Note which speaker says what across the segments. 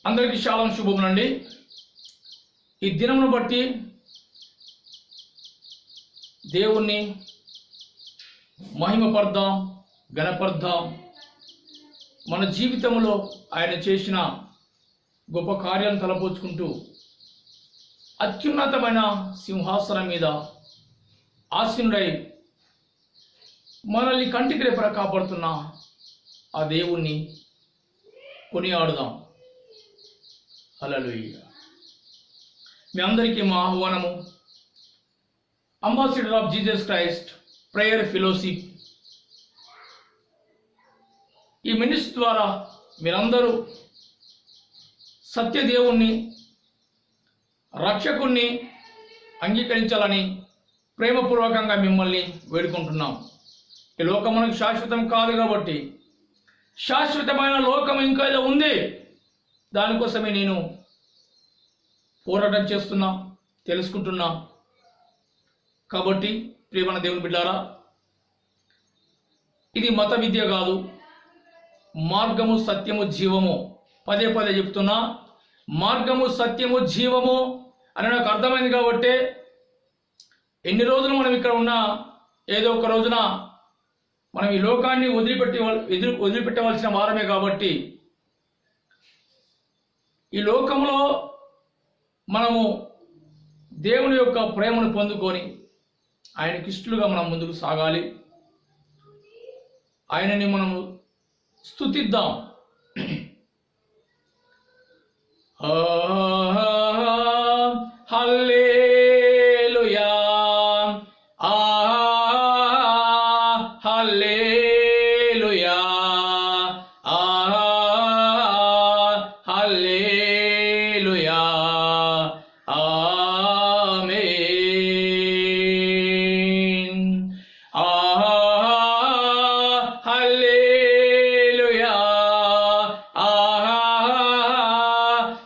Speaker 1: అందరికీ శాలం శుభములండి। ఈ దినమును బట్టి దేవుణ్ణి మహిమపర్దాం, గణపర్దాం। మన జీవితంలో ఆయన చేసిన గొప్ప కార్యాలను తలపోచుకుంటూ అత్యున్నతమైన సింహాసనం మీద ఆసీనుడై మనల్ని కంటికి రెప్పలా కాపాడుతున్న ఆ దేవుణ్ణి కొనియాడుదాం। హల్లెలూయా। మీ అందరికీ మా ఆహ్వానము ambassador of Jesus Christ prayer fellowship ఈ మినిస్ట్రీ ద్వారా మీరందరూ సత్యదేవుణ్ణి రక్షకుణ్ణి అంగీకరించాలని ప్రేమపూర్వకంగా మిమ్మల్ని వేడుకుంటున్నాం। ఈ లోకం మనకు శాశ్వతం కాదు కాబట్టి శాశ్వతమైన లోకం ఇంకా ఏదో ఉంది, దానికోసమే నేను పోరాటం చేస్తున్నా, తెలుసుకుంటున్నా। కాబట్టి ప్రియమైన దేవుని బిడ్డారా, ఇది మత విద్య కాదు, మార్గము సత్యము జీవము। పదే పదే చెప్తున్నా, మార్గము సత్యము జీవము అని నాకు అర్థమైంది కాబట్టి ఎన్ని రోజులు మనం ఇక్కడ ఉన్నా ఏదో ఒక రోజున మనం ఈ లోకాన్ని వదిలిపెట్టవలసిన వారమే కాబట్టి ఈ లోకంలో మనము దేవుని యొక్క ప్రేమను పొందుకొని ఆయనకి ఇష్టలుగా మనం ముందుకు సాగాలి। ఆయనని మనము స్తుతిద్దాం। హల్లెలూయా, హల్లెలూయా, హల్లెలూయా, ఆమేన్। హల్లెలూయా,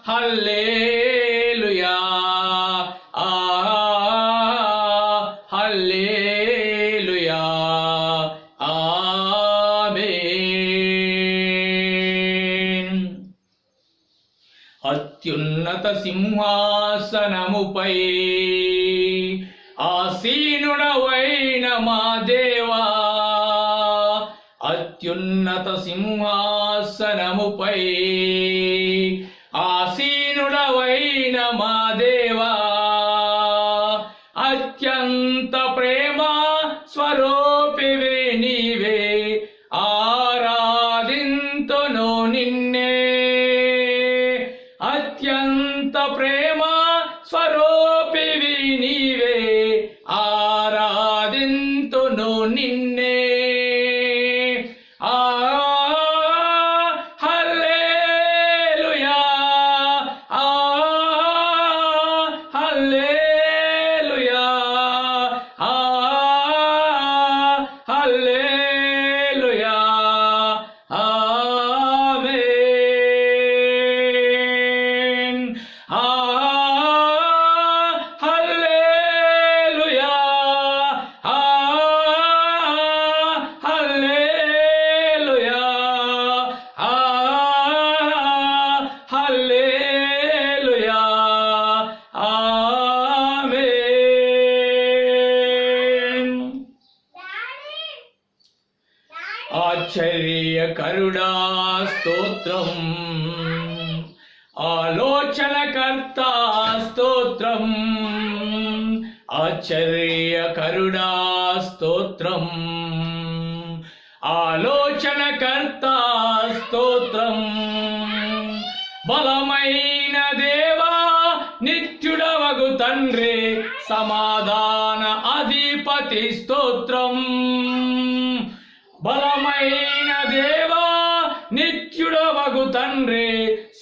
Speaker 1: హల్లెలూయా, హల్లెలూయా, ఆమేన్। అత్యున్నత సింహాసనముపై ఆసీనుడవైన మా దేవా, అత్యున్నత సింహాసనముపై ఆసీనుడవైన మా దేవా, అత్యంత ప్రేమ స్వరూపివే నీవే, ఆరాధింతును నిన్నే। అత్యంత ప్రేమ స్వరూపివి నీవే, ఆరాధింతును నిన్నే। హల్లెలూయా, హల్లెలూయా, హల్లెలూయా, ఆమేన్। హల్లెలూయా, హల్లెలూయా, హల్లెలూయా, ఆమేన్। ఆశ్చర్యకరుడా స్తోత్రం, ఆలోచనకర్త స్తోత్రం, ఆశ్చర్యకరుడా స్తోత్రం, ఆలోచనకర్త స్తోత్రం, బలమైన దేవా నిత్యుడవగు తండ్రి, సమాధాన అధిపతి స్తోత్రం, బలమైన దేవా నిత్యుడవగు తండ్రి,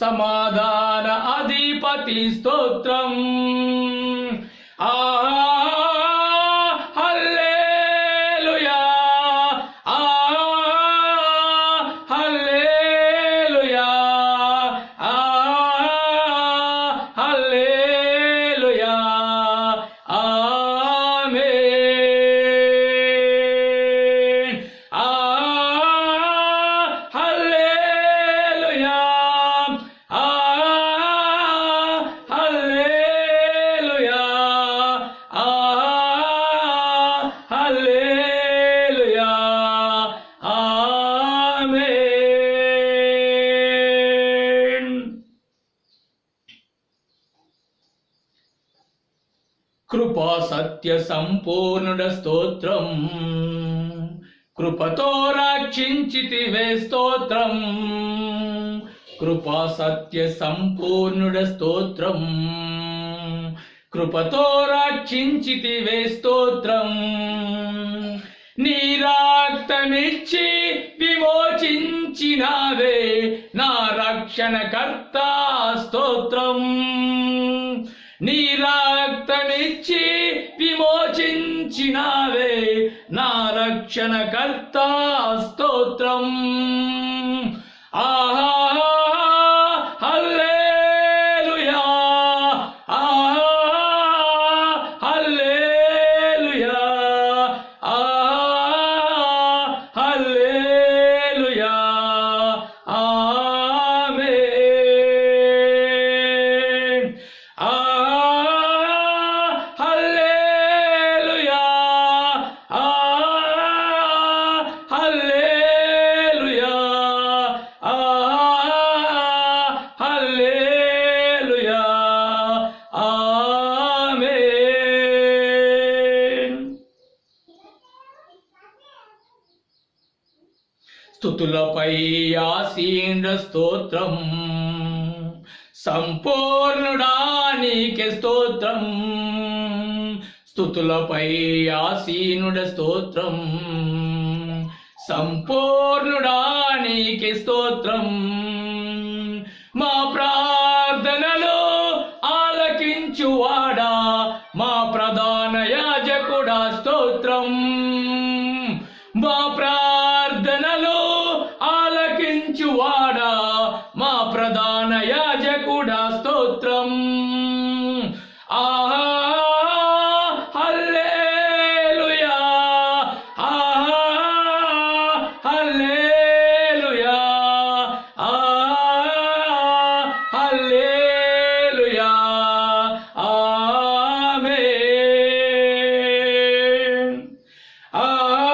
Speaker 1: సమాధాన అధిపతి స్తోత్రం। హల్లెలూయా, హల్లెలూయా, హల్లెలూయా, ఆమేన్। హల్లెలూయా, కృపా సత్య సంపూర్ణుడ స్తోత్రం, కృపతో రక్షించితివే స్తోత్రం. కృపా సత్య సంపూర్ణుడ స్తోత్రం, కృపతో రక్షించితివే స్తోత్రం. నీ రక్తమిచ్చి విమోచించినావే నా రక్షణకర్త స్తోత్రం. నీ రక్తమిచ్చి విమోచించినావే నా రక్షణకర్త స్తోత్రం. ఆహా హల్లెలూయా, ఆహా హల్లెలూయా, ఆహా హల్లెలూయా, ఆమేన్. హల్లెలూయా, హల్లెలూయా, హల్లెలూయా, ఆమేన్. స్తుతులపై ఆసీన స్తోత్రం, సంపూర్ణుడా నీకే స్తోత్రం. స్తుతులపై ఆసీనుడ స్తోత్రం, సంపూర్ణుడా నీకే స్తోత్రం. మా ప్రార్థనలో ఆలకించువాడా, మా ప్రధాన యాజకుడా స్తోత్రం. మా ప్రార్థనలో ఆలకించువాడా, మా ప్రధాన యాజకుడా స్తోత్రం. ఆహా హల్లెలూయా, ఆహా హల్లెలూయా, ఆహా హల్లెలూయా, ఆమేన్. ఆహా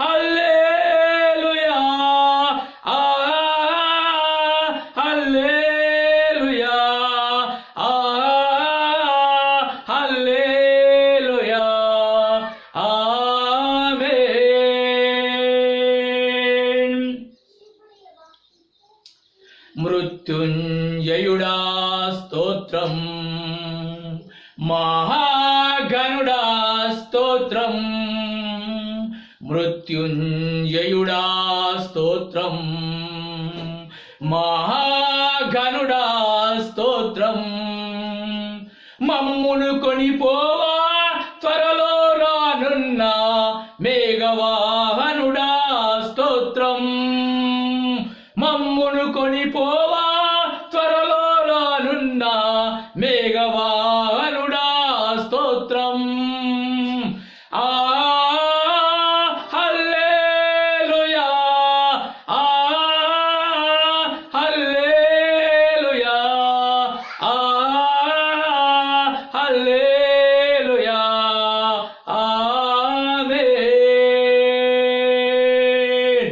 Speaker 1: హల్లెలూయా, ఆహా హల్లెలూయా, ఆహా హల్లెలూయా, ఆమేన్. మృత్యుంజయుడా స్తోత్రం, మహాగణుడా స్తోత్రం. మృత్యుంజయుడా స్తోత్రం, మహాగణుడా స్తోత్రం. మమ్మును కొనిపోవా త్వరలో రానున్న మేఘవాహనుడా స్తోత్రం. మమ్మును కొనిపోవా త్వరలో రానున్న మేఘవాహనుడా స్తోత్రం. హల్లెలూయా, హల్లెలూయా, హల్లెలూయా, ఆమేన్.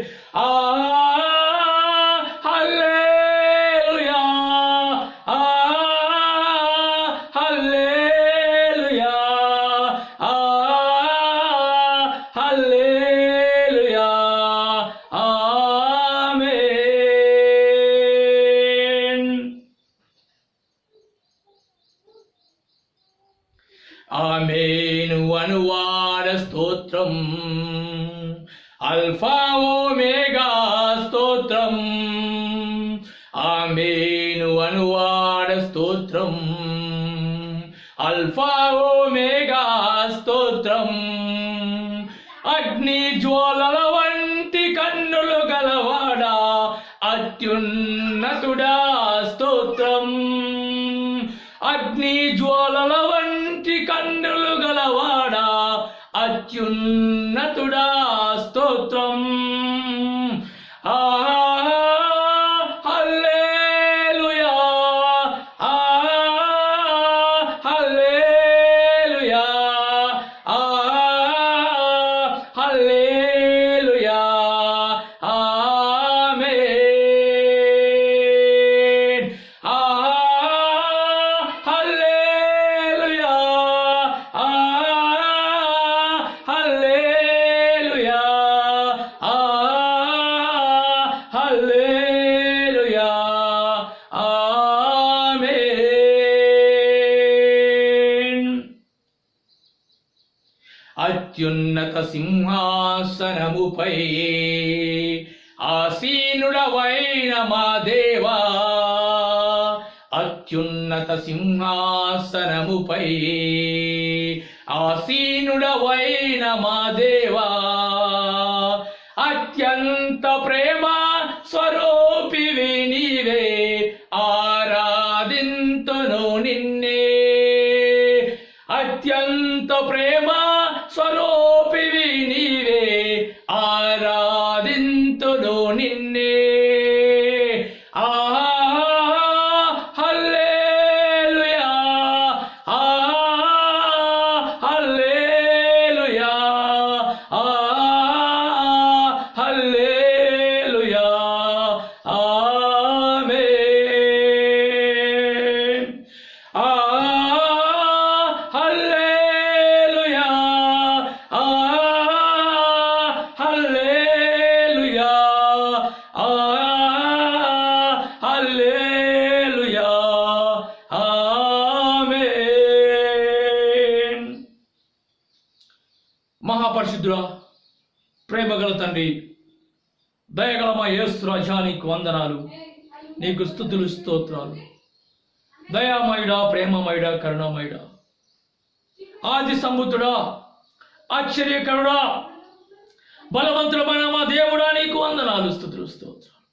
Speaker 1: హల్లెలూయా, హల్లెలూయా, హల్లెలూయా, ఆమేన్. ఆమేను అనువాద స్తోత్రం, అల్ఫా ఓమేగా స్తోత్రం. ఆమేను అనువాద స్తోత్రం, అల్ఫా ఓమేగా స్తోత్రం. అగ్ని జ్వాలల వంటి కన్నులు గలవాడా, అత్యున్నతుడా స్తోత్రం. అగ్ని జ్వాలల వంటి కన్నులు గలవాడా, అత్యున్నతుడా స్తోత్రం. హల్లెలూయా, హల్లెలూయా, హల్లెలూయా, ఆమేన్. హల్లెలూయా, అత్యున్నత సింహాసనముపై ఆసీనుడవైన మా దేవా, అత్యున్నత సింహాసనముపై ఆసీనుడవైన మా దేవా, అత్యంత ప్రేమ స్వరూపివి నీవే, ఆరాధింతును నిన్నే. అత్యంత ప్రేమ స్వరూపివి నీవే, ఆరాధింతును నిన్నే. హల్లెలూయా, హల్లెలూయా, హల్లెలూయా, ఆమేన్. హల్లెలూయా, హల్లెలూయా, హల్లెలూయా, ఆమేన్. మహాపరిశుద్ధుడా, ప్రేమగల తండ్రి, దయగల మా యేసు రాజా, నీకు వందనాలు, నీకు స్తుతులు స్తోత్రాలు. దయామయుడా, ప్రేమమయుడా, కరుణామయుడా, ఆది సంబుద్ధుడా, ఆశ్చర్యకరుడా, బలవంతుడమైన మా దేవుడా, నీకు వందనాలు, స్తుతులు స్తోత్రాలు.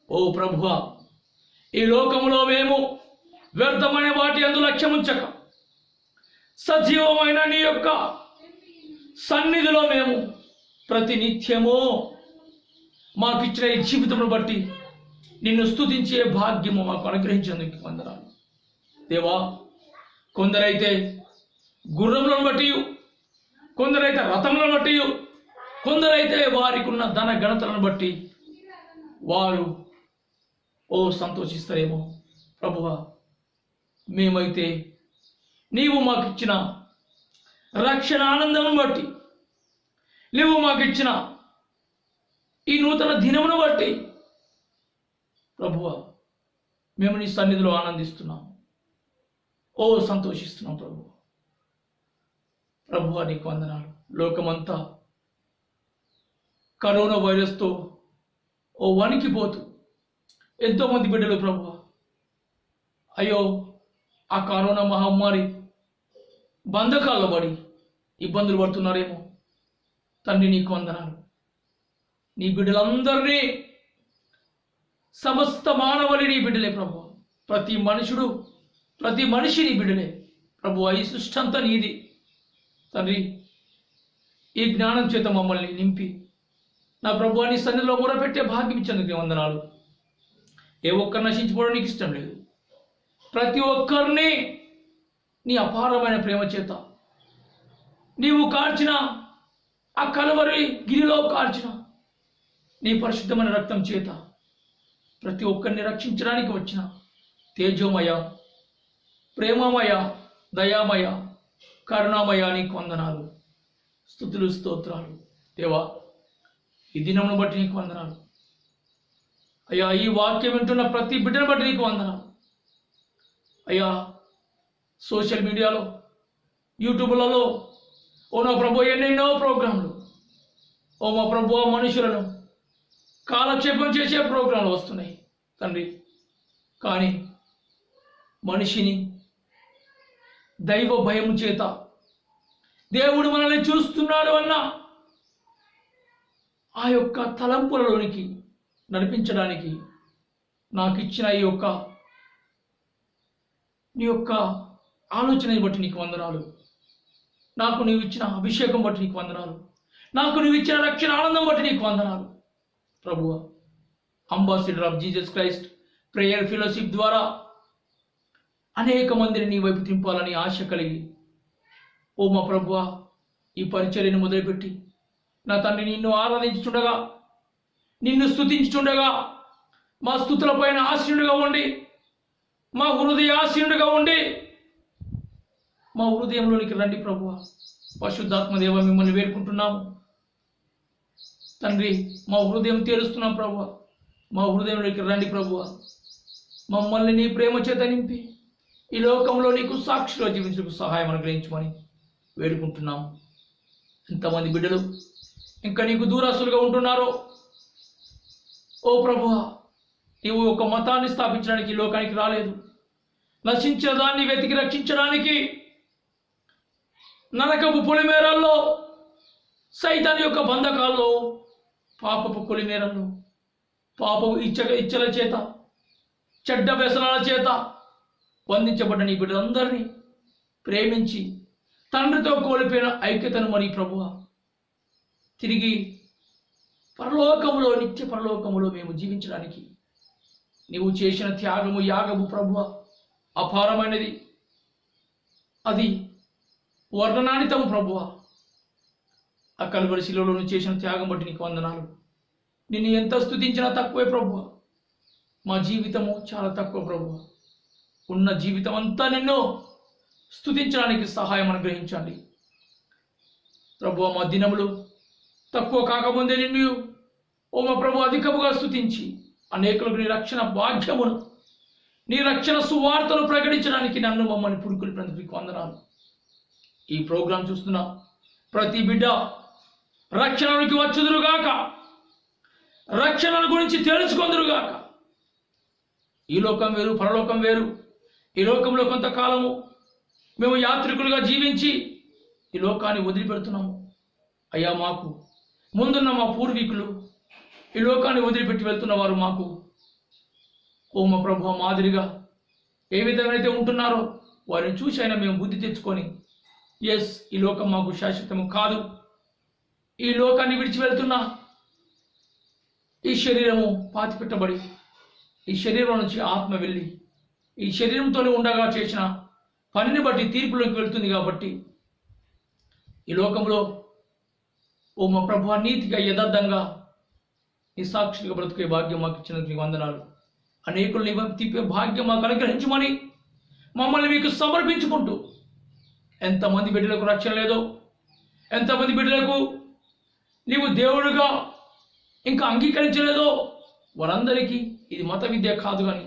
Speaker 1: ఓ ప్రభువా, ఈ లోకములో మేము వ్యర్థమైన వాటి యందు లక్ష్యముంచక సజీవమైన నీ యొక్క సన్నిధిలో మేము ప్రతి నిత్యము మాకిచ్చిన ఈ జీవితమును బట్టి నిన్ను స్తుతించే భాగ్యము మాకు అనుగ్రహించేందుకు వందనాలు దేవా. కొందరైతే గుర్రములను బట్టి, కొందరైతే రథములను బట్టి, కొందరైతే వారికి ఉన్న ధన గణతలను బట్టి వారు సంతోషిస్తారేమో ప్రభువా. మేమైతే నీవు మాకిచ్చిన రక్షణ ఆనందమును బట్టి, నీవు మాకిచ్చిన ఈ నూతన దినమును బట్టి ప్రభువా, మేము నీ సన్నిధిలో ఆనందిస్తున్నాం, సంతోషిస్తున్నాం ప్రభువా. ప్రభువా, నీకు వందనాలు. లోకమంతా కరోనా వైరస్తో వణికిపోతూ ఎంతోమంది బిడ్డలు ప్రభువా, అయ్యో ఆ కరోనా మహమ్మారి బంధకాల్లో పడి ఇబ్బందులు పడుతున్నారేమో తండ్రి, నీకు వందనాలు. నీ బిడ్డలందరినీ, సమస్త మానవులు నీ బిడ్డలే ప్రభువా. ప్రతి మనిషి నీ బిడ్డలే ప్రభువా. ఈ సృష్టి అంతా నీది తండ్రి. ఈ జ్ఞానం చేత మమ్మల్ని నింపి నా ప్రభువా నీ సన్నిధిలో మొరపెట్టే భాగ్యం ఇచ్చేందుకు వందనాలు. ఏ ఒక్కరు నశించిపోవడం నీకు ఇష్టం లేదు. ప్రతి ఒక్కరిని నీ అపారమైన ప్రేమ చేత, నీవు కార్చిన ఆ కలవరి గిరిలో కార్చిన నీ పరిశుద్ధమైన రక్తం చేత ప్రతి ఒక్కరిని రక్షించడానికి వచ్చిన తేజోమయ, ప్రేమమయ, దయామయ, కరుణామయ, నీకు వందనాలు, స్తుతులు స్తోత్రాలు దేవా. ఈ దినమును బట్టి నీకు వందనాలు అయ్యా. ఈ వాక్యం వింటున్న ప్రతి బిడ్డను బట్టి నీకు వందనాలు అయ్యా. సోషల్ మీడియాలో, యూట్యూబ్లలో నా ప్రభు ఎన్నెన్నో ప్రోగ్రాంలు, మా ప్రభు మనుషులను కాలక్షేపం చేసే ప్రోగ్రాంలు వస్తున్నాయి తండ్రి. కానీ మనిషిని దైవ భయం చేత, దేవుడు మనల్ని చూస్తున్నాడు అన్న ఆ యొక్క తలంపులలోనికి నడిపించడానికి నాకు ఇచ్చిన నీ యొక్క ఆలోచనని బట్టి నీకు వందనాలు. నాకు నీవు ఇచ్చిన అభిషేకం బట్టి నీకు వందనాలు. నాకు నీవు ఇచ్చిన రక్షణ ఆనందం బట్టి నీకు వందనాలు ప్రభువా. Ambassador of Jesus Christ prayer fellowship ద్వారా అనేక మందిని నీ వైపు తింపాలని ఆశ కలిగి మా ప్రభువా ఈ పరిచర్యను మొదలుపెట్టి నా తండ్రి నిన్ను ఆరాధించుచుండగా, నిన్ను స్తుతించుచుండగా, మా స్తుతుల పైన ఆశీనుడిగా ఉండి, మా హృదయ ఆశీనుడిగా ఉండి మా హృదయంలోనికి రండి ప్రభువా. పరిశుద్ధాత్మదేవ, మిమ్మల్ని వేడుకుంటున్నాము తండ్రి. మా హృదయం తీరుస్తున్నాం ప్రభువా. మా హృదయంలోకి రండి ప్రభువా. మమ్మల్ని నీ ప్రేమ చేత నింపి ఈ లోకంలో నీకు సాక్షిలో జీవించడానికి సహాయం అనుగ్రహించమని వేడుకుంటున్నాము. ఎంతమంది బిడ్డలు ఇంకా నీకు దూరస్తులుగా ఉంటున్నారో, ఓ ప్రభువా, నీవు ఒక మతాన్ని స్థాపించడానికి ఈ లోకానికి రాలేదు. నశించిన దాన్ని వెతికి రక్షించడానికి నరకపు పొలిమేరల్లో, సైతాన్ యొక్క బంధకాల్లో, పాపపు పొలిమేరల్లో, పాపపు ఇచ్చల చేత, చెడ్డ వ్యసనాల చేత బంధించబడ్డ నీ బిడ్డలందరినీ ప్రేమించి తండ్రితో కోల్పోయిన ఐక్యతను మరి ప్రభువా తిరిగి పరలోకములో, నిత్య పరలోకములో మేము జీవించడానికి నీవు చేసిన త్యాగము, యాగము ప్రభువా అపారమైనది. అది వర్ణనానితము ప్రభువా. ఆ కలువరి శిలువలో నువ్వు చేసిన త్యాగం బట్టి నీకు వందనాలు. నిన్ను ఎంత స్తుతించినా తక్కువే ప్రభువా. మా జీవితము చాలా తక్కువ ప్రభువా. ఉన్న జీవితం అంతా నిన్ను స్తుతించడానికి సహాయం అనుగ్రహించండి ప్రభువా. మా దినములు తక్కువ కాకముందే నిన్ను ఓ మా ప్రభు అధికముగా స్తుతించి అనేకులకు నీ రక్షణ భాగ్యమును, నీ రక్షణ సువార్తను ప్రకటించడానికి నన్ను మమ్మల్ని పురుకులిపినందుకు వందనాలు. ఈ ప్రోగ్రాం చూస్తున్న ప్రతి బిడ్డ రక్షణలోకి వచ్చుదురుగాక, రక్షణ గురించి తెలుసుకొందురుగాక. ఈ లోకం వేరు, పరలోకం వేరు. ఈ లోకంలో కొంతకాలము మేము యాత్రికులుగా జీవించి ఈ లోకాన్ని వదిలిపెడుతున్నాము. అయ్యా, మాకు ముందున్న మా పూర్వీకులు ఈ లోకాన్ని వదిలిపెట్టి వెళ్తున్న వారు మాకు ఓ మా ప్రభు మాదిరిగా ఏ విధంగా అయితే ఉంటున్నారో వారిని చూసి అయినా మేము బుద్ధి తెచ్చుకొని, ఎస్, ఈ లోకం మాకు శాశ్వతము కాదు, ఈ లోకాన్ని విడిచి వెళ్తున్నా ఈ శరీరము పాతిపెట్టబడి ఈ శరీరం నుంచి ఆత్మ వెళ్ళి ఈ శరీరంతోనే ఉండగా చేసిన పనిని బట్టి తీర్పులోకి వెళ్తుంది. కాబట్టి ఈ లోకంలో ఓ మా ప్రభు నీతిగా, యథార్థంగా నీ సాక్షిగా బ్రతుకే భాగ్యం మాకు ఇచ్చినందుకు నీకు వందనాలు. అనేకుల్ని తిప్పే భాగ్యం మాకు అనుగ్రహించమని మమ్మల్ని మీకు సమర్పించుకుంటూ, ఎంతమంది బిడ్డలకు రక్షణ లేదో, ఎంతమంది బిడ్డలకు నీవు దేవుడుగా ఇంకా అంగీకరించలేదో వారందరికీ ఇది మత విద్య కాదు కానీ,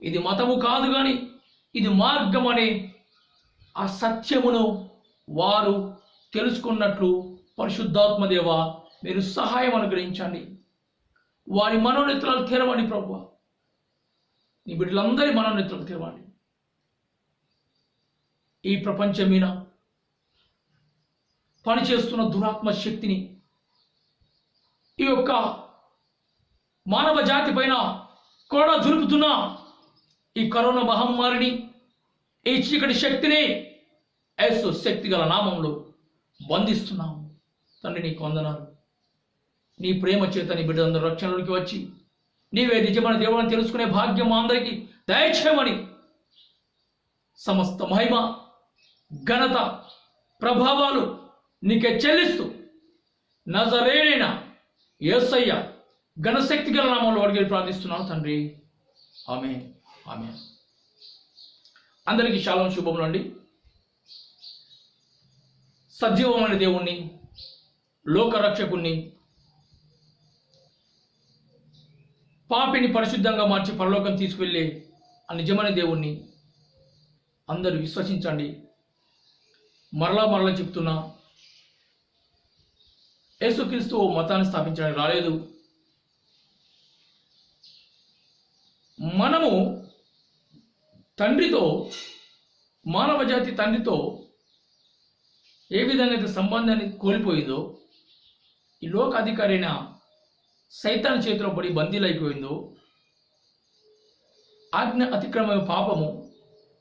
Speaker 1: ఇది మతము కాదు కానీ, ఇది మార్గం అనే ఆ సత్యమును వారు తెలుసుకున్నట్లు పరిశుద్ధాత్మదేవ మీరు సహాయం అనుగ్రహించండి. వారి మనోనేత్రాలు తెరవండి ప్రభువా. నీ బిడ్డలందరి మనోనేత్రాలు తెరవండి. ఈ ప్రపంచం మీద పనిచేస్తున్న దురాత్మ శక్తిని, ఈ యొక్క మానవ జాతి పైన కూడా జరుపుతున్న ఈ కరోనా మహమ్మారిని, ఈ చీకటి శక్తిని యేసు శక్తి గల నామంలో బంధిస్తున్నాము. తండ్రి నీకు వందనాలు. నీ ప్రేమ చేత నీ బిడ్డలందరూ రక్షణలోకి వచ్చి నీవే నిజమైన దేవుని తెలుసుకునే భాగ్యం మా అందరికీ దయచేయమని సమస్త మహిమ, ఘనత, ప్రభావాలు నీకే చెల్లిస్తూ నజరేయుడైన యేసయ్య ఘనశక్తి గల నామంలో అడిగి ప్రార్థిస్తున్నాను తండ్రి. ఆమేన్, ఆమేన్. అందరికీ షాలోమ్, శుభములు అండి. సజీవమైన దేవుణ్ణి, లోకరక్షకుణ్ణి, పాపిని పరిశుద్ధంగా మార్చి పరలోకం తీసుకువెళ్ళే ఆ నిజమైన దేవుణ్ణి అందరూ విశ్వసించండి. మరలా చెప్తున్నా, యేసుక్రీస్తు ఓ మతాన్ని స్థాపించడానికి రాలేదు. మనము తండ్రితో, మానవ జాతి తండ్రితో ఏ విధంగా అయితే సంబంధాన్ని కోల్పోయిందో, ఈ లోక అధికారైన సైతాన్ చేతిలో పడి బందీలైపోయిందో, ఆజ్ఞ అతిక్రమ పాపము,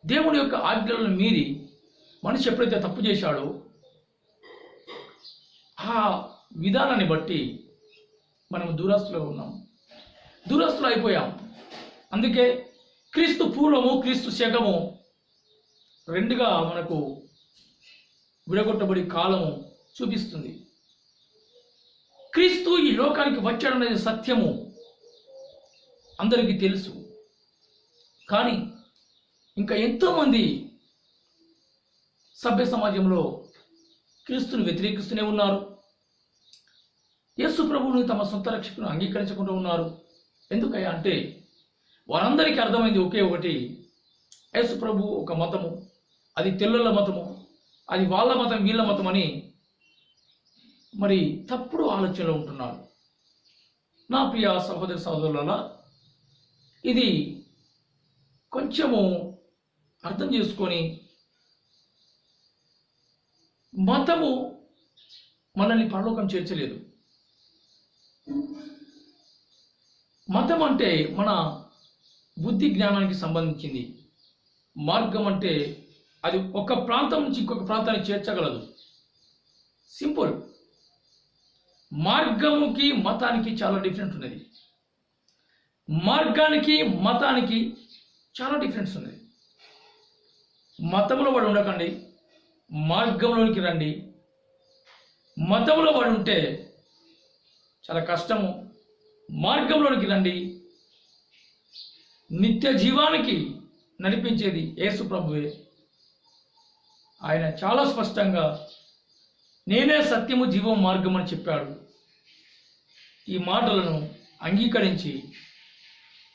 Speaker 1: దేవుడి యొక్క ఆజ్ఞలను మీరి మనిషి ఎప్పుడైతే తప్పు చేశాడో ఆ విధానాన్ని బట్టి మనం దూరస్తులో ఉన్నాం, దూరస్తులు అయిపోయాం. అందుకే క్రీస్తు పూర్వము, క్రీస్తు శకము రెండుగా మనకు విడగొట్టబడి కాలము చూపిస్తుంది. క్రీస్తు ఈ లోకానికి వచ్చాడనేది సత్యము అందరికీ తెలుసు. కానీ ఇంకా ఎంతోమంది సభ్య సమాజంలో క్రీస్తుని వ్యతిరేకిస్తూనే ఉన్నారు. యేసు ప్రభువుని తమ సొంత రక్షకుని అంగీకరించకుండా ఉన్నారు. ఎందుకయ్యా అంటే వారందరికీ అర్థమైంది ఒకే ఒకటి, యేసు ప్రభు ఒక మతము, అది తెల్లుల మతము, అది వాళ్ళ మతం, వీళ్ళ మతం అని మరి తప్పుడు ఆలోచనలో ఉంటున్నారు. నా ప్రియ సహోదర సహోదరులారా, ఇది కొంచెము అర్థం చేసుకొని, మతము మనల్ని పరలోకం చేర్చలేదు. మతం అంటే మన బుద్ధి జ్ఞానానికి సంబంధించింది. మార్గం అంటే అది ఒక ప్రాంతం నుంచి ఇంకొక ప్రాంతానికి చేర్చగలదు. సింపుల్. మార్గముకి మతానికి చాలా డిఫరెంట్ ఉన్నది. మార్గానికి మతానికి చాలా డిఫరెన్స్ ఉన్నది. మతంలో పడి ఉండకండి, మార్గంలోనికి రండి. మతంలో పడి ఉంటే చాలా కష్టము. మార్గంలోనికి రండి. నిత్య జీవానికి నడిపించేది యేసు ప్రభువే. ఆయన చాలా స్పష్టంగా నేనే సత్యము జీవం మార్గం అని చెప్పాడు. ఈ మాటలను అంగీకరించి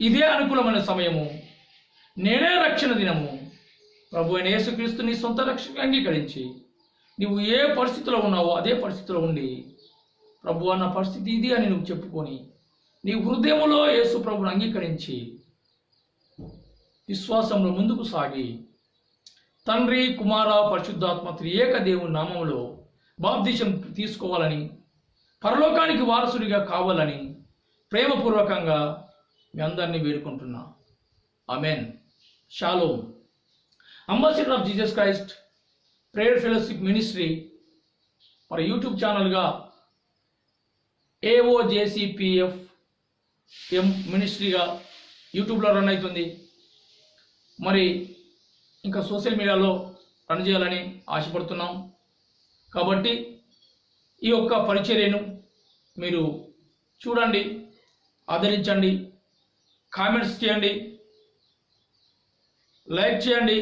Speaker 1: ఇదే అనుకూలమైన సమయము, నేనే రక్షణ దినము, ప్రభు అయిన యేసుక్రీస్తు నీ సొంత రక్షణ అంగీకరించి నువ్వు ఏ పరిస్థితిలో ఉన్నావో అదే పరిస్థితిలో ఉండి, ప్రభు అన్న పరిస్థితి ఇది అని నువ్వు చెప్పుకొని నీ హృదయంలో యేసు ప్రభుని అంగీకరించి విశ్వాసంలో ముందుకు సాగి తండ్రి, కుమార, పరిశుద్ధాత్మ త్రియేక దేవుని నామములో బాప్తిసం తీసుకోవాలని, పరలోకానికి వారసుడిగా కావాలని ప్రేమపూర్వకంగా మీ అందరినీ వేడుకుంటున్నా. Amen. Shalom. Ambassador of Jesus Christ prayer fellowship ministry మరి యూట్యూబ్ ఛానల్గా AOJCPF మినిస్ట్రీగా యూట్యూబ్లో రన్ అవుతుంది. మరి ఇంకా సోషల్ మీడియాలో రన్ చేయాలని ఆశపడుతున్నాం. కాబట్టి ఈ యొక్క పరిచర్యను మీరు చూడండి, ఆదరించండి, కామెంట్స్ చేయండి, లైక్ చేయండి.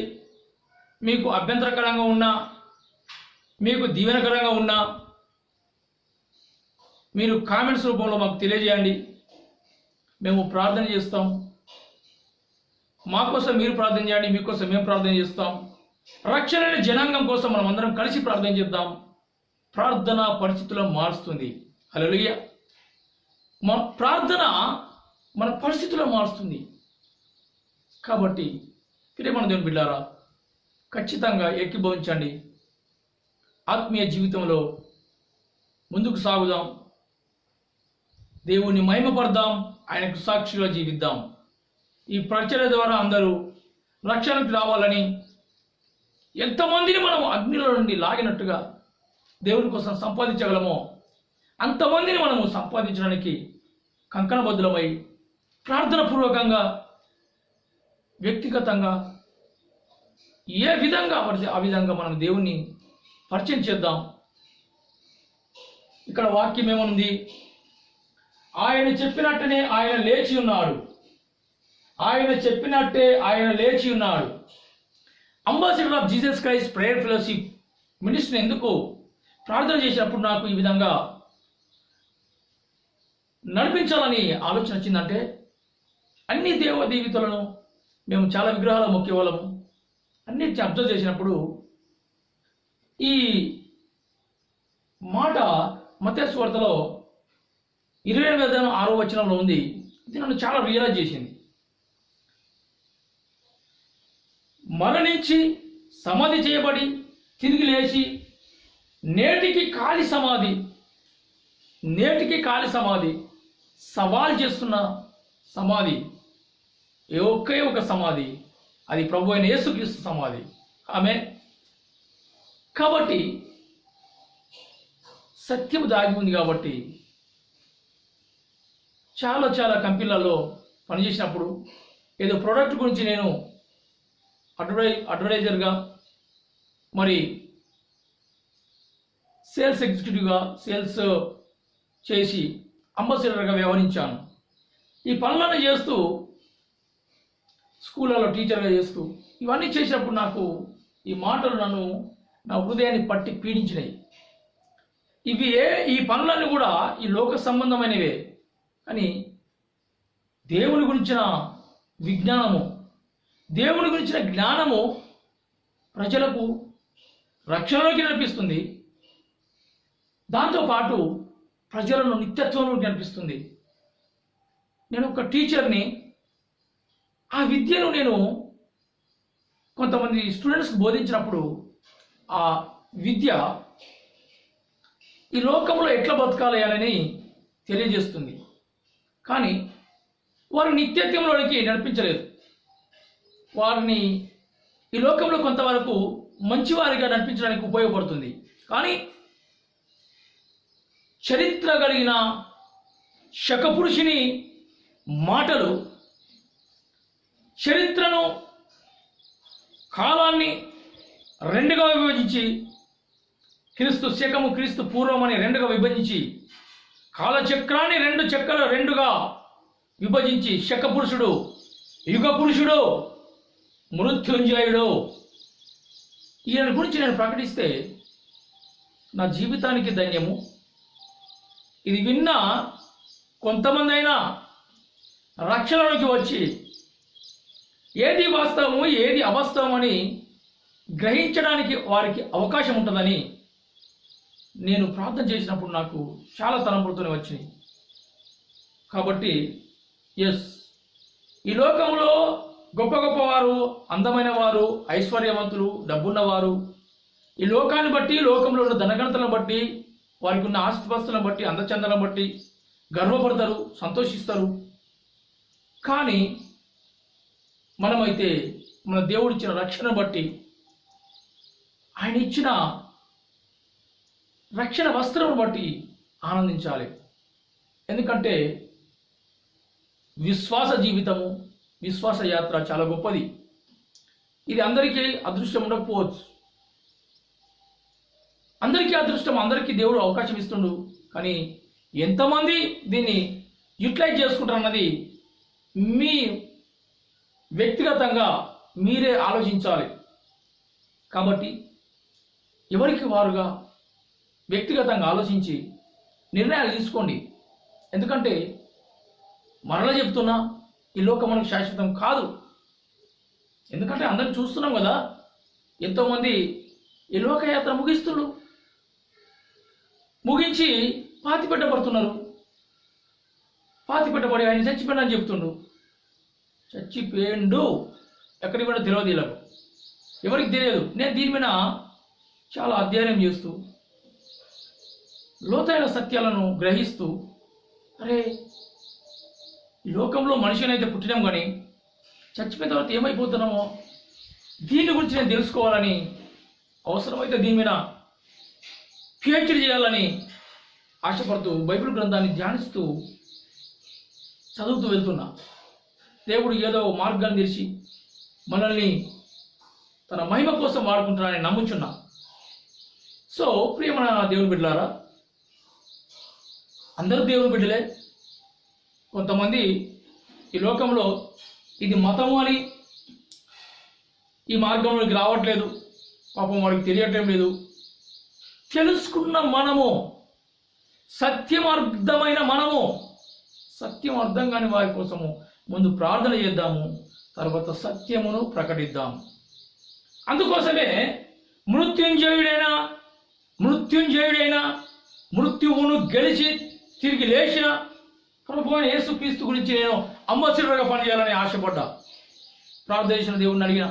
Speaker 1: మీకు అభ్యంతరకరంగా ఉన్నా, మీకు దీవెనకరంగా ఉన్నా మీరు కామెంట్స్ రూపంలో మాకు తెలియజేయండి. మేము ప్రార్థన చేస్తాం. మా కోసం మీరు ప్రార్థన చేయండి, మీకోసం మేము ప్రార్థన చేస్తాం. రక్షణ జనాంగం కోసం మనం అందరం కలిసి ప్రార్థన చేద్దాం. ప్రార్థన పరిస్థితులను మారుస్తుంది. హల్లెలూయా. మన ప్రార్థన మన పరిస్థితులను మారుస్తుంది. కాబట్టి ప్రియమైన దేవుని బిడ్డారా, ఖచ్చితంగా ఏకీభవించండి. ఆత్మీయ జీవితంలో ముందుకు సాగుదాం. దేవుని మహిమపడదాం, ఆయనకు సాక్షిగా జీవిద్దాం. ఈ ప్రచార ద్వారా అందరూ రక్షణకు రావాలని, ఎంతమందిని మనం అగ్నిలో నుండి లాగినట్టుగా దేవుని కోసం సంపాదించగలమో అంతమందిని మనము సంపాదించడానికి కంకణబద్ధులమై ప్రార్థన పూర్వకంగా, వ్యక్తిగతంగా ఏ విధంగా పడితే ఆ విధంగా మనం దేవుణ్ణి పరిచయం చేద్దాం. ఇక్కడ వాక్యం ఏమనుంది? ఆయన చెప్పినట్టునే ఆయన లేచి ఉన్నాడు. ఆయన చెప్పినట్టే ఆయన లేచి ఉన్నాడు. Ambassador of Jesus Christ prayer fellowship ministry ఎందుకు ప్రార్థన చేసినప్పుడు నాకు ఈ విధంగా నడిపించాలని ఆలోచన వచ్చిందంటే, అన్ని దేవదేవితలను మేము చాలా విగ్రహాల మొక్కేవాళ్ళము. అన్నిటిని అబ్జర్వ్ చేసినప్పుడు ఈ మాట మత్తయి సువార్తలో 28:6 ఉంది. ఇది నన్ను చాలా రియలైజ్ చేసింది. మరణించి సమాధి చేయబడి తిరిగి లేచి నేటికి ఖాళీ సమాధి సవాల్ చేస్తున్న సమాధి ఒకే ఒక సమాధి, అది ప్రభు అయిన యేసుక్రీస్తు సమాధి. ఆమె కాబట్టి సత్యం దాగి ఉంది. కాబట్టి చాలా కంపెనీలలో పనిచేసినప్పుడు ఏదో ప్రోడక్ట్ గురించి నేను అడ్వర్టైజర్గా, మరి సేల్స్ ఎగ్జిక్యూటివ్గా సేల్స్ చేసి అంబాసిడర్గా వ్యవహరించాను. ఈ పనులను చేస్తూ స్కూళ్ళలో టీచర్గా చేస్తూ ఇవన్నీ చేసినప్పుడు నాకు ఈ మాటలు నా హృదయాన్ని పట్టి పీడించినాయి. ఈ పనులన్నీ కూడా ఈ లోక సంబంధమైనవే, కానీ దేవుని గురించిన విజ్ఞానము, దేవుని గురించిన జ్ఞానము ప్రజలకు రక్షణలోకి నడిపిస్తుంది. దాంతోపాటు ప్రజలను నిత్యత్వంలో నడిపిస్తుంది. నేను ఒక టీచర్ని. ఆ విద్యను నేను కొంతమంది స్టూడెంట్స్కి బోధించినప్పుడు ఆ విద్య ఈ లోకంలో ఎట్లా బతకాలి అని తెలియజేస్తుంది. కానీ వారు నిత్యత్వంలోనికి నడిపించలేదు. వారిని ఈ లోకంలో కొంతవరకు మంచివారిగా నడిపించడానికి ఉపయోగపడుతుంది. కానీ చరిత్ర కలిగిన శకపురుషుని మాటలు చరిత్రను, కాలాన్ని రెండుగా విభజించి, క్రీస్తు శకము క్రీస్తు పూర్వం అని రెండుగా విభజించి, కాలచక్రాన్ని రెండుగా విభజించి, శకపురుషుడు, యుగ పురుషుడు, మృత్యుంజయుడు ఈయన గురించి నేను ప్రకటిస్తే నా జీవితానికి ధన్యము. ఇది విన్న కొంతమంది అయినా రక్షణలోకి వచ్చి ఏది వాస్తవము ఏది అవాస్తవం అని గ్రహించడానికి వారికి అవకాశం ఉంటుందని నేను ప్రార్థన చేసినప్పుడు నాకు చాలా తలంపులతోనే వచ్చినాయి. కాబట్టి ఈ లోకంలో గొప్ప గొప్పవారు, అందమైన వారు, ఐశ్వర్యవంతులు, డబ్బున్నవారు ఈ లోకాన్ని బట్టి, లోకంలో ఉన్న ధనగణతలను బట్టి, వారికి ఉన్న ఆస్తిపాస్తులను బట్టి, అందచందలను బట్టి గర్వపడతారు, సంతోషిస్తారు. కానీ మనమైతే మన దేవుడిచ్చిన రక్షణ బట్టి, ఆయన ఇచ్చిన రక్షణ వస్త్రం బట్టి ఆనందించాలి. ఎందుకంటే విశ్వాస జీవితము, విశ్వాస యాత్ర చాలా గొప్పది. ఇది అందరికీ అదృష్టం ఉండకపోవచ్చు. అందరికీ అదృష్టం, అందరికీ దేవుడు అవకాశం ఇస్తుండు. కానీ ఎంతమంది దీన్ని యూటిలైజ్ చేసుకుంటారన్నది మీ వ్యక్తిగతంగా మీరే ఆలోచించాలి. కాబట్టి ఎవరికి వారుగా వ్యక్తిగతంగా ఆలోచించి నిర్ణయాలు తీసుకోండి. ఎందుకంటే మరలా చెప్తున్నా, ఈ లోకం మనకు శాశ్వతం కాదు. ఎందుకంటే అందరం చూస్తున్నాం కదా, ఎంతోమంది ఈ లోకయాత్ర ముగించి పాతిపెట్టబడుతున్నారు. పాతిపెట్టబడి ఆయన చచ్చిపోయినని చెప్తుండు. చచ్చిపోయిండు ఎక్కడికి కూడా తెలియదు, వీళ్ళకు ఎవరికి తెలియదు. నేను దీని మీద చాలా అధ్యయనం చేస్తూ, లోతైన సత్యాలను గ్రహిస్తూ, అరే ఈ లోకంలో మనిషినైతే పుట్టినాం కానీ చచ్చిపోయిన తర్వాత ఏమైపోతున్నామో దీని గురించి నేను తెలుసుకోవాలని, అవసరమైతే దీని మీద పిహెచ్డి చేయాలని ఆశపడుతూ బైబిల్ గ్రంథాన్ని ధ్యానిస్తూ చదువుతూ వెళ్తున్నా. దేవుడు ఏదో మార్గాన్ని తెరిచి మనల్ని తన మహిమ కోసం వాడుకుంటున్నానని నమ్ముచున్నా. సో ప్రియమైన దేవుని బిడ్డలారా, అందరూ దేవుని బిడ్డలే. కొంతమంది ఈ లోకంలో ఇది మతము అని ఈ మార్గంలోకి రావట్లేదు, పాపం వాడికి తెలియటం లేదు. తెలుసుకున్న మనము, సత్యమర్థమైన మనము, సత్యం అర్థం కాని వారి కోసము ముందు ప్రార్థన చేద్దాము, తర్వాత సత్యమును ప్రకటిద్దాము. అందుకోసమే మృత్యుంజయుడైన మృత్యువును గెలిచి తిరిగి లేచిన ప్రభు అయిన యేసుక్రీస్తు గురించి నేను అంబాసిడర్గా పనిచేయాలని ఆశపడ్డా. ప్రార్థన చేసిన దేవుడిని అడిగిన.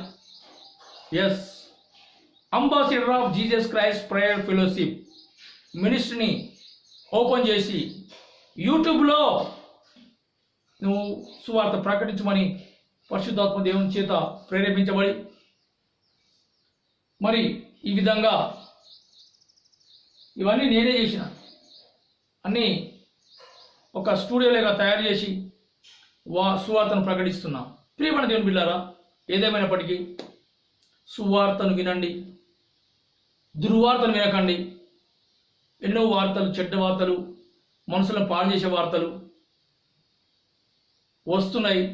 Speaker 1: Ambassador of Jesus Christ prayer fellowship మినిస్ట్రీని ఓపెన్ చేసి యూట్యూబ్లో నువ్వు సువార్త ప్రకటించమని పరిశుద్ధాత్మ దేవుని చేత ప్రేరేపించబడి, మరి ఈ విధంగా ఇవన్నీ నేనే చేసిన, అన్నీ ఒక స్టూడియోలుగా తయారు చేసి సువార్తను ప్రకటిస్తున్నా. ప్రియమైన దేవుని బిడ్డలారా, ఏదేమైనప్పటికీ సువార్తను వినండి, దుర్వార్తను వినకండి. ఎన్నో వార్తలు, చెడ్డ వార్తలు, మనసులను పాడు చేసే వార్తలు వస్తున్నాయి.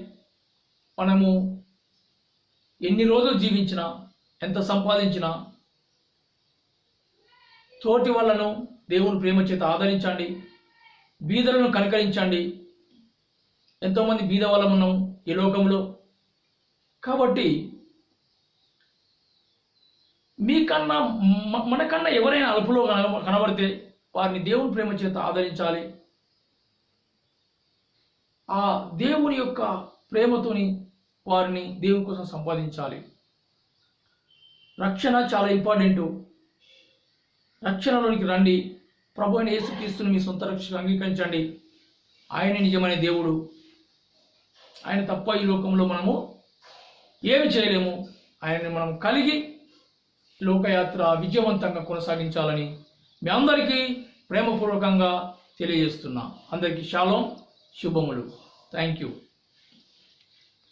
Speaker 1: మనము ఎన్ని రోజులు జీవించినా, ఎంత సంపాదించినా, తోటి వాళ్ళను దేవుని ప్రేమ చేత ఆదరించండి, బీదలను కనికరించండి. ఎంతోమంది బీద వాళ్ళం ఉన్నాం ఈ లోకంలో. కాబట్టి మీకన్నా మనకన్నా ఎవరైనా అల్పులో కనబడితే వారిని దేవుని ప్రేమ చేత ఆదరించాలి. ఆ దేవుని యొక్క ప్రేమతోని వారిని దేవుని కోసం సంపాదించాలి. రక్షణ చాలా ఇంపార్టెంట్. రక్షణలోనికి రండి. ప్రభు అయిన యేసుక్రీస్తుని మీ సొంత రక్షణగా అంగీకరించండి. ఆయన నిజమైన దేవుడు. ఆయన తప్ప ఈ లోకంలో మనము ఏమి చేయలేము. ఆయన్ని మనం కలిగి లోకయాత్ర విజయవంతంగా కొనసాగించాలని మీ అందరికీ ప్రేమపూర్వకంగా తెలియజేస్తున్నా. అందరికీ షాలోం, శుభములు. Thank you.